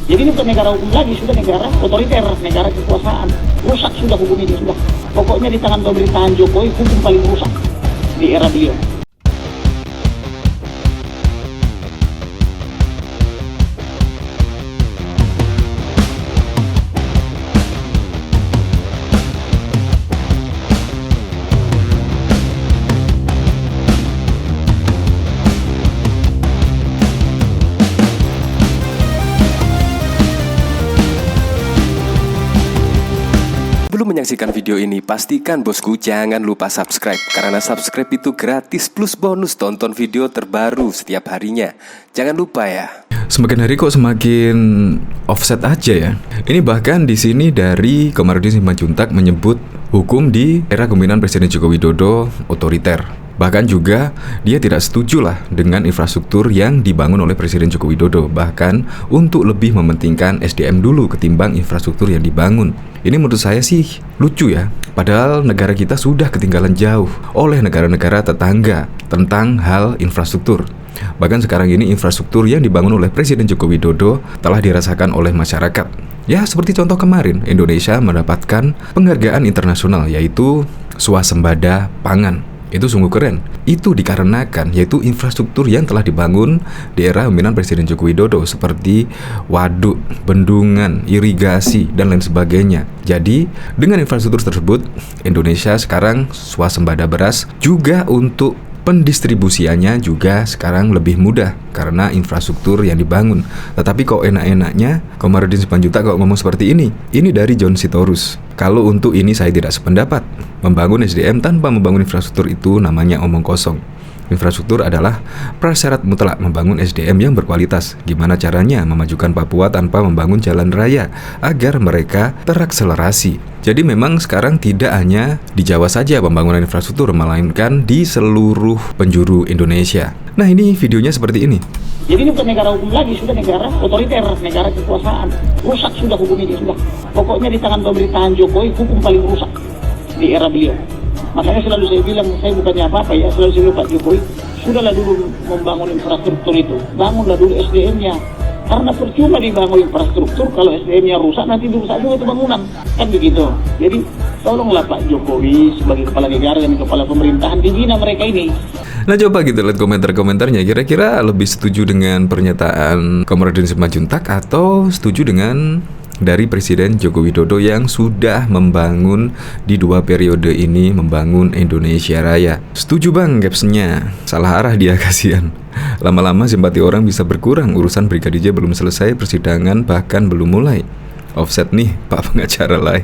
Jadi ini bukan negara hukum lagi, sudah negara otoriter, negara kekuasaan. Rusak sudah hukum ini, sudah. Pokoknya di tangan pemerintahan Jokowi, hukum paling rusak di era beliau. Sebelum menyaksikan video ini, pastikan bosku jangan lupa subscribe. Karena subscribe itu gratis plus bonus tonton video terbaru setiap harinya. Jangan lupa ya. Semakin hari kok semakin offset aja ya. Ini bahkan di sini dari Komarudin Simanjuntak menyebut hukum di era kepemimpinan Presiden Joko Widodo otoriter. Bahkan juga dia tidak setuju lah dengan infrastruktur yang dibangun oleh Presiden Joko Widodo. Bahkan untuk lebih mementingkan SDM dulu ketimbang infrastruktur yang dibangun. Ini menurut saya sih lucu ya. Padahal negara kita sudah ketinggalan jauh oleh negara-negara tetangga tentang hal infrastruktur. Bahkan sekarang ini infrastruktur yang dibangun oleh Presiden Joko Widodo telah dirasakan oleh masyarakat. Ya seperti contoh kemarin, Indonesia mendapatkan penghargaan internasional yaitu swasembada pangan. Itu sungguh keren. Itu dikarenakan yaitu infrastruktur yang telah dibangun di era kepemimpinan Presiden Joko Widodo seperti waduk, bendungan, irigasi, dan lain sebagainya. Jadi dengan infrastruktur tersebut, Indonesia sekarang swasembada beras juga untuk pendistribusiannya juga sekarang lebih mudah karena infrastruktur yang dibangun. Tetapi kok enak-enaknya Komarudin Simanjuntak kok ngomong seperti ini. Ini dari John Sitorus. Kalau untuk ini saya tidak sependapat. Membangun SDM tanpa membangun infrastruktur itu namanya omong kosong. Infrastruktur adalah prasyarat mutlak membangun SDM yang berkualitas. Gimana caranya memajukan Papua tanpa membangun jalan raya agar mereka terakselerasi. Jadi memang sekarang tidak hanya di Jawa saja pembangunan infrastruktur, melainkan di seluruh penjuru Indonesia. Nah ini videonya seperti ini. Jadi ini bukan negara hukum lagi, sudah negara otoriter, negara kekuasaan. Rusak sudah hukum ini, sudah. Pokoknya di tangan pemerintahan Jokowi, hukum paling rusak di era beliau. Makanya selalu saya bilang, saya bukannya apa-apa ya, selalu saya bilang Pak Jokowi, sudahlah dulu membangun infrastruktur itu, bangunlah dulu SDM-nya. Karena percuma dibangun infrastruktur, kalau SDM-nya rusak, nanti rusak juga itu bangunan. Kan begitu. Jadi, tolonglah Pak Jokowi sebagai kepala negara dan kepala pemerintahan, dibina mereka ini. Nah coba kita lihat komentar-komentarnya. Kira-kira lebih setuju dengan pernyataan Komarudin Simanjuntak atau setuju dengan dari Presiden Joko Widodo yang sudah membangun di 2 periode ini, membangun Indonesia Raya. Setuju bang captionnya. Salah arah dia, kasihan. Lama-lama simpati orang bisa berkurang. Urusan Brigadir J belum selesai, persidangan bahkan belum mulai. Offset nih Pak pengacara lah.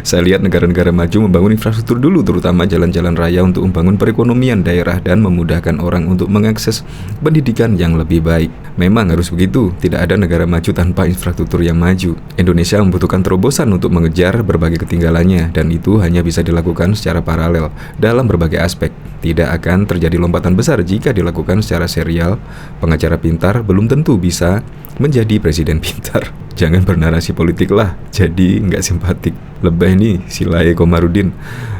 Saya lihat negara-negara maju membangun infrastruktur dulu, terutama jalan-jalan raya untuk membangun perekonomian daerah dan memudahkan orang untuk mengakses pendidikan yang lebih baik. Memang harus begitu, tidak ada negara maju tanpa infrastruktur yang maju. Indonesia membutuhkan terobosan untuk mengejar berbagai ketinggalannya, dan itu hanya bisa dilakukan secara paralel dalam berbagai aspek. Tidak akan terjadi lompatan besar jika dilakukan secara serial. Pengacara pintar belum tentu bisa menjadi presiden pintar. Jangan bernarasi politik lah, jadi nggak simpatik. Lebih nih Silai Komarudin.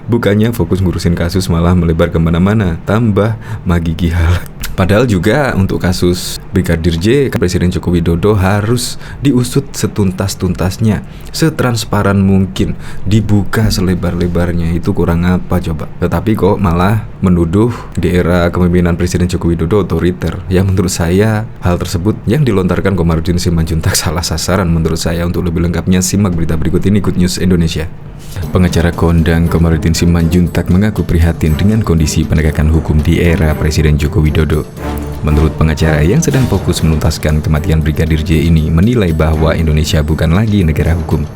Bukannya fokus ngurusin kasus malah melebar kemana-mana, tambah magigi halak. Padahal juga untuk kasus Brigadir J, Presiden Joko Widodo harus diusut setuntas-tuntasnya, setransparan mungkin, dibuka selebar-lebarnya. Itu kurang apa coba? Tetapi kok malah menuduh di era kepemimpinan Presiden Joko Widodo otoriter. Ya menurut saya hal tersebut yang dilontarkan Komarudin Simanjuntak salah sasaran menurut saya. Untuk lebih lengkapnya simak berita berikut ini, Good News Indonesia. Pengacara kondang Komarudin Simanjuntak mengaku prihatin dengan kondisi penegakan hukum di era Presiden Joko Widodo. Menurut pengacara yang sedang fokus menuntaskan kematian Brigadir J ini menilai bahwa Indonesia bukan lagi negara hukum.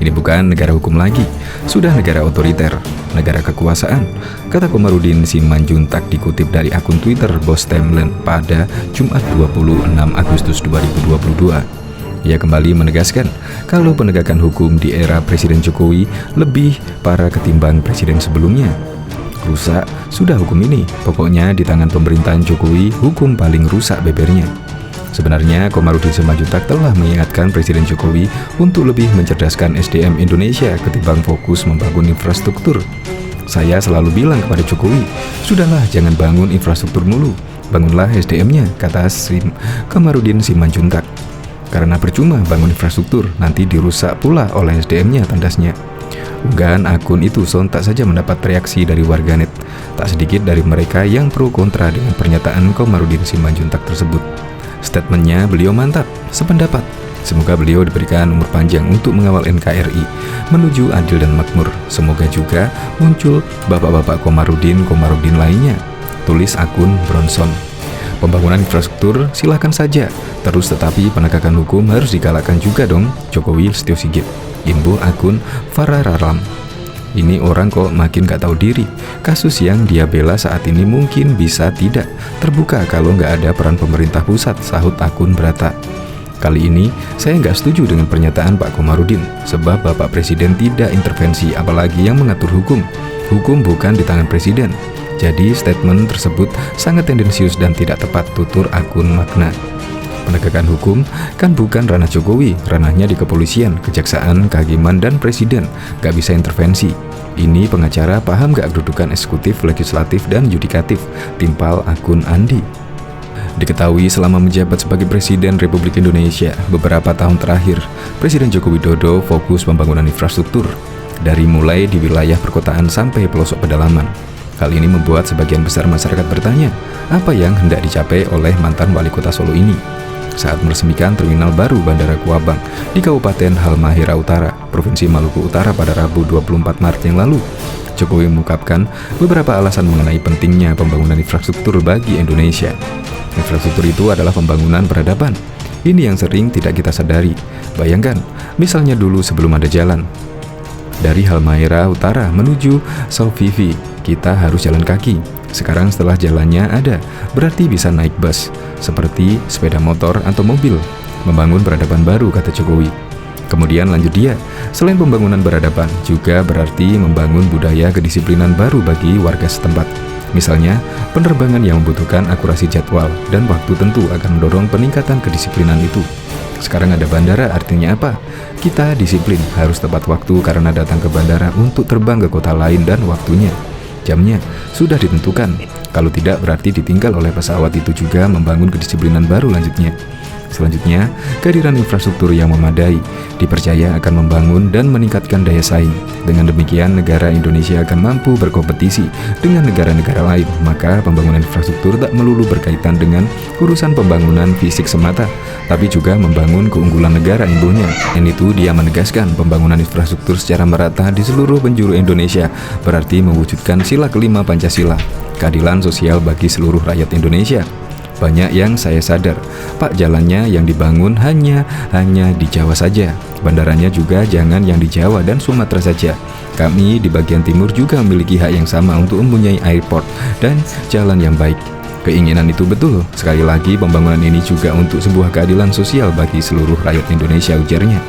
Ini bukan negara hukum lagi, sudah negara otoriter, negara kekuasaan, kata Komarudin Simanjuntak dikutip dari akun Twitter Bos Timeline pada Jumat 26 Agustus 2022. Ia kembali menegaskan kalau penegakan hukum di era Presiden Jokowi lebih parah ketimbang presiden sebelumnya. Rusak sudah hukum ini, pokoknya di tangan pemerintahan Jokowi hukum paling rusak bebernya. Sebenarnya Komarudin Simanjuntak telah mengingatkan Presiden Jokowi untuk lebih mencerdaskan SDM Indonesia ketimbang fokus membangun infrastruktur. Saya selalu bilang kepada Jokowi, sudahlah jangan bangun infrastruktur mulu, bangunlah SDM-nya, kata Komarudin Simanjuntak. Karena percuma bangun infrastruktur, nanti dirusak pula oleh SDM-nya, tandasnya. Unggahan akun itu sontak saja mendapat reaksi dari warganet. Tak sedikit dari mereka yang pro kontra dengan pernyataan Komarudin Simanjuntak tersebut. Statementnya, beliau mantap, sependapat. Semoga beliau diberikan umur panjang untuk mengawal NKRI menuju adil dan makmur. Semoga juga muncul bapak-bapak Komarudin lainnya. Tulis akun Bronson. Pembangunan infrastruktur silakan saja, terus tetapi penegakan hukum harus digalakkan juga dong. Jokowi Listio Sigit. Info akun Farararam. Ini orang kok makin gak tahu diri. Kasus yang dia bela saat ini mungkin bisa tidak terbuka kalau nggak ada peran pemerintah pusat, sahut akun Brata. Kali ini saya nggak setuju dengan pernyataan Pak Komarudin, sebab Bapak Presiden tidak intervensi, apalagi yang mengatur hukum. Hukum bukan di tangan Presiden. Jadi statement tersebut sangat tendensius dan tidak tepat, tutur akun Makna. Penegakan hukum kan bukan ranah Jokowi, ranahnya di kepolisian, kejaksaan, kehakiman, dan presiden. Gak bisa intervensi. Ini pengacara paham gak kedudukan eksekutif, legislatif, dan yudikatif, timpal akun Andi. Diketahui selama menjabat sebagai Presiden Republik Indonesia beberapa tahun terakhir, Presiden Joko Widodo fokus pembangunan infrastruktur, dari mulai di wilayah perkotaan sampai pelosok pedalaman. Hal ini membuat sebagian besar masyarakat bertanya, apa yang hendak dicapai oleh mantan wali kota Solo ini saat meresmikan terminal baru Bandara Kuabang di Kabupaten Halmahera Utara, Provinsi Maluku Utara pada Rabu 24 Maret yang lalu. Jokowi mengungkapkan beberapa alasan mengenai pentingnya pembangunan infrastruktur bagi Indonesia. Infrastruktur itu adalah pembangunan peradaban. Ini yang sering tidak kita sadari. Bayangkan, misalnya dulu sebelum ada jalan, dari Halmahera Utara menuju Sauvivi, kita harus jalan kaki. Sekarang setelah jalannya ada, berarti bisa naik bus, seperti sepeda motor atau mobil. Membangun peradaban baru, kata Jokowi. Kemudian lanjut dia, selain pembangunan peradaban, juga berarti membangun budaya kedisiplinan baru bagi warga setempat. Misalnya, penerbangan yang membutuhkan akurasi jadwal dan waktu tentu akan mendorong peningkatan kedisiplinan itu. Sekarang ada bandara, artinya apa? Kita disiplin, harus tepat waktu karena datang ke bandara untuk terbang ke kota lain dan waktunya. Jamnya sudah ditentukan. Kalau tidak berarti ditinggal oleh pesawat. Itu juga membangun kedisiplinan baru lanjutnya. Selanjutnya, kehadiran infrastruktur yang memadai dipercaya akan membangun dan meningkatkan daya saing. Dengan demikian, negara Indonesia akan mampu berkompetisi dengan negara-negara lain. Maka pembangunan infrastruktur tak melulu berkaitan dengan urusan pembangunan fisik semata, tapi juga membangun keunggulan negara imbuhnya. Dan itu dia menegaskan pembangunan infrastruktur secara merata di seluruh penjuru Indonesia berarti mewujudkan sila kelima Pancasila, keadilan sosial bagi seluruh rakyat Indonesia. Banyak yang saya sadar, Pak, jalannya yang dibangun hanya di Jawa saja. Bandaranya juga jangan yang di Jawa dan Sumatera saja. Kami di bagian timur juga memiliki hak yang sama untuk mempunyai airport dan jalan yang baik. Keinginan itu betul. Sekali lagi, pembangunan ini juga untuk sebuah keadilan sosial bagi seluruh rakyat Indonesia, ujarnya.